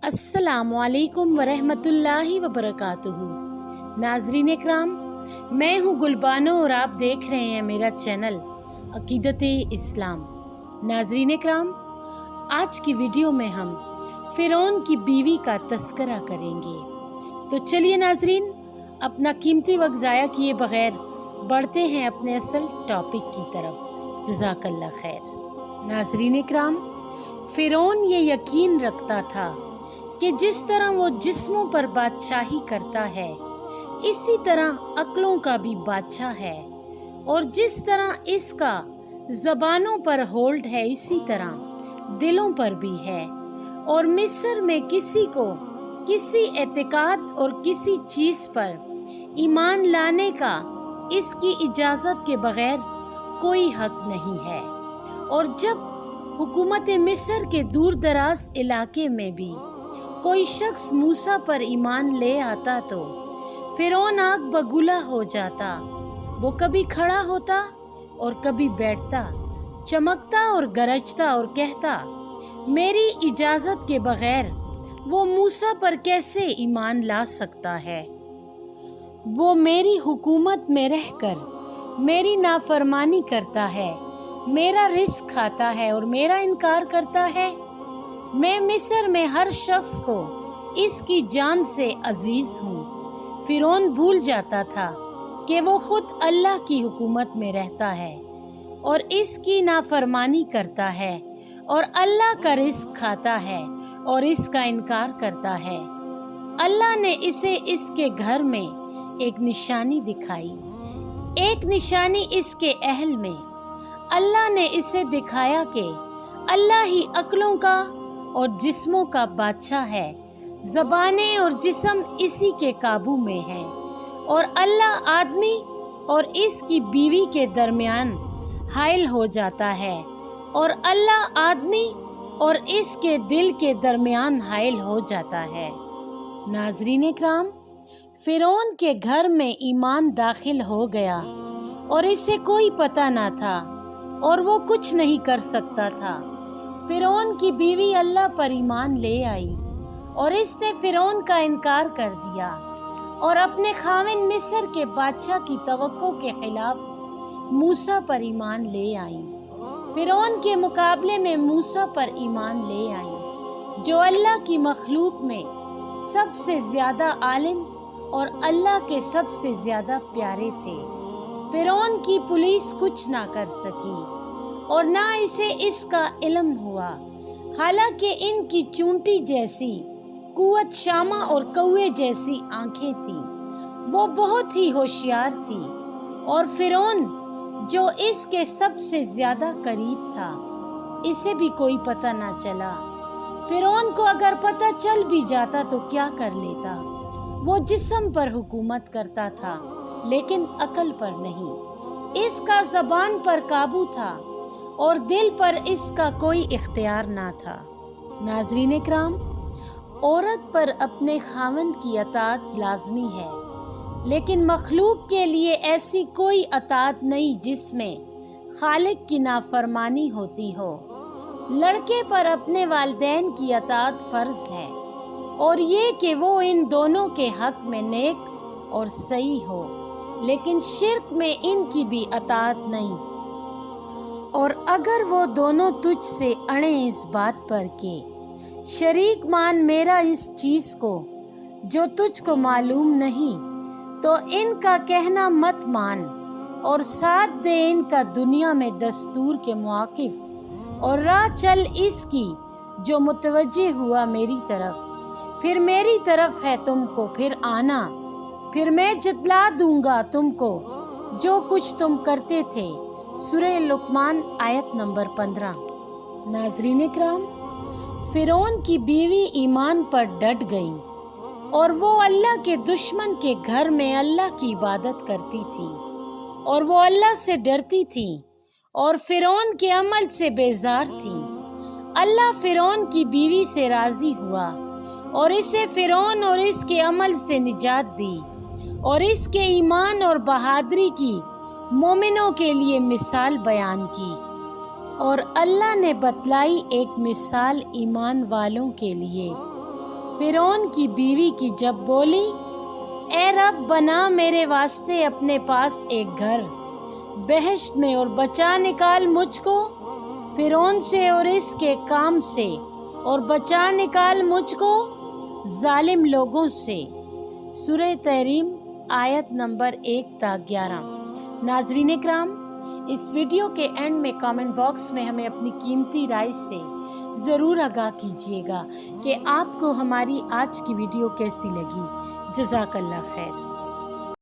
अस्सलामु अलैकुम वरहमतुल्लाहि वबरकातुहू। नाजरीन इकराम, मैं हूँ गुलबानो और आप देख रहे हैं मेरा चैनल अकीदत इस्लाम। नाजरीन इकराम, आज की वीडियो में हम फ़िरौन की बीवी का तस्करा करेंगे। तो चलिए नाजरीन, अपना कीमती वक्त ज़ाया किए बगैर बढ़ते हैं अपने असल टॉपिक की तरफ। जज़ाकल्लाह खैर। नाजरीन इकराम, फ़िरौन ये यकीन रखता था कि जिस तरह वो जिस्मों पर बादशाही करता है, इसी तरह अक्लों का भी बादशाह है, और जिस तरह इसका ज़बानों पर होल्ड है, इसी तरह दिलों पर भी है। और मिस्र में किसी को किसी एतकाद और किसी चीज़ पर ईमान लाने का इसकी इजाज़त के बगैर कोई हक नहीं है। और जब हुकूमत मिस्र के दूर दराज इलाके में भी कोई शख्स मूसा पर ईमान ले आता तो फ़िरौन आग बगुला हो जाता। वो कभी खड़ा होता और कभी बैठता, चमकता और गरजता और कहता, मेरी इजाज़त के बगैर वो मूसा पर कैसे ईमान ला सकता है? वो मेरी हुकूमत में रहकर मेरी नाफरमानी करता है, मेरा रिस्क खाता है और मेरा इनकार करता है। मैं मिस्र में हर शख्स को इसकी जान से अजीज हूँ। फ़िरौन भूल जाता था कि वो खुद अल्लाह की हुकूमत में रहता है और इसकी नाफरमानी करता है, और अल्लाह का रिस्क खाता है और इसका इनकार करता है। अल्लाह ने इसे इसके घर में एक निशानी दिखाई, एक निशानी इसके अहल में। अल्लाह ने इसे दिखाया कि अल्लाह ही अक्लों का और जिस्मों का बादशाह है, ज़बानें और जिस्म इसी के काबू में हैं, और अल्लाह आदमी और इसकी बीवी के दरमियान हाइल हो जाता है, और अल्लाह आदमी और इसके दिल के दरमियान हाइल हो जाता है। नाजरीन इकराम, फ़िरौन के घर में ईमान दाखिल हो गया और इसे कोई पता ना था और वो कुछ नहीं कर सकता था। फ़िरौन की बीवी अल्लाह पर ईमान ले आई और इसने फ़िरौन का इनकार कर दिया और अपने खाविन मिस्र के बादशाह की तवक्को के खिलाफ मूसा पर ईमान ले आई। फ़िरौन के मुकाबले में मूसा पर ईमान ले आई, जो अल्लाह की मखलूक में सबसे ज़्यादा आलिम और अल्लाह के सबसे ज़्यादा प्यारे थे। फ़िरौन की पुलिस कुछ ना कर सकी और ना इसे इसका इल्म हुआ, हालांकि इनकी चूंटी जैसी कुव्वत शामा और कौए जैसी आंखें थीं। वो बहुत ही होशियार थी और फ़िरौन जो इसके सबसे ज़्यादा करीब था, इसे भी कोई पता ना चला। फ़िरौन को अगर पता चल भी जाता तो क्या कर लेता? वो जिस्म पर हुकूमत करता था लेकिन अकल पर नहीं। इसका ज़बान पर काबू था और दिल पर इसका कोई इख्तियार ना था। नाज़रीन इकराम, औरत पर अपने खावंद की अताअत लाजमी है, लेकिन मखलूक के लिए ऐसी कोई अताअत नहीं जिसमें खालिक की नाफरमानी होती हो। लड़के पर अपने वालिदैन की अताअत फ़र्ज है, और ये कि वो इन दोनों के हक में नेक और सही हो, लेकिन शिर्क में इनकी भी अताअत नहीं। और अगर वो दोनों तुझ से अड़े इस बात पर कि शरीक मान मेरा इस चीज़ को जो तुझको मालूम नहीं, तो इनका कहना मत मान और साथ दे इनका दुनिया में दस्तूर के मुआकिफ, और राह चल इसकी जो मुतवज्जे हुआ मेरी तरफ। फिर मेरी तरफ है तुमको फिर आना, फिर मैं जतला दूंगा तुमको जो कुछ तुम करते थे। सूरह लुकमान आयत नंबर 15। नाजरीन इकराम, फ़िरौन की बीवी ईमान पर डट गई और वो अल्लाह के दुश्मन के घर में अल्लाह की इबादत करती थी और वो अल्लाह से डरती थी और फ़िरौन के अमल से बेजार थी। अल्लाह फ़िरौन की बीवी से राज़ी हुआ और इसे फ़िरौन और इसके अमल से निजात दी और इसके ईमान और बहादुरी की मोमिनों के लिए मिसाल बयान की। और अल्लाह ने बतलाई एक मिसाल ईमान वालों के लिए فرعون کی بیوی کی جب بولی، اے رب بنا میرے واسطے اپنے پاس ایک گھر بہشت میں اور بچا نکال مجھ کو فرعون سے اور اس کے کام سے، اور بچا نکال مجھ کو ظالم لوگوں سے۔ سورہ تحریم آیت نمبر 1 تا 11۔ ناظرین کرام، اس ویڈیو کے اینڈ میں کامنٹ باکس میں ہمیں اپنی قیمتی رائے سے ضرور آگاہ کیجیے گا کہ آپ کو ہماری آج کی ویڈیو کیسی لگی۔ جزاک اللہ خیر۔